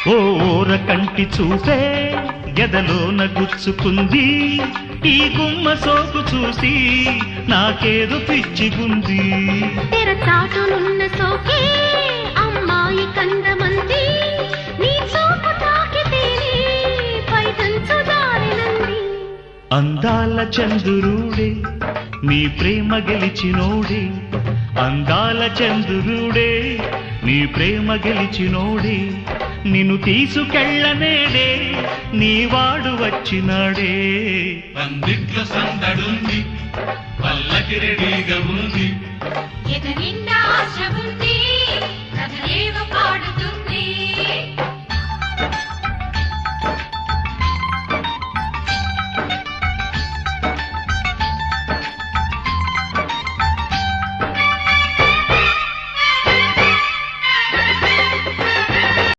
ఓర కంటి చూపే గెదలోన గుచ్చుకుంది, ఈ గుమ్మ సోకు చూసి నాకేదో పిచ్చిగుంది. తెరచాటునున్న సోకే అమ్మాయి కందమంది, నీ చూపు తాకితేనే పైటంచు జారినంది. అందాల చంద్రుడే నీ ప్రేమ గెలిచినోడే, అందాల చంద్రుడే నీ ప్రేమ గెలిచినోడే, నిన్ను తీసుకెళ్ళనేడే నీ వాడు వచ్చినాడే. పందిట్లో సందడుంది, పల్లకి రెడీగా ఉంది, ఎద నిండా ఆశ ఉంది, కథలేవ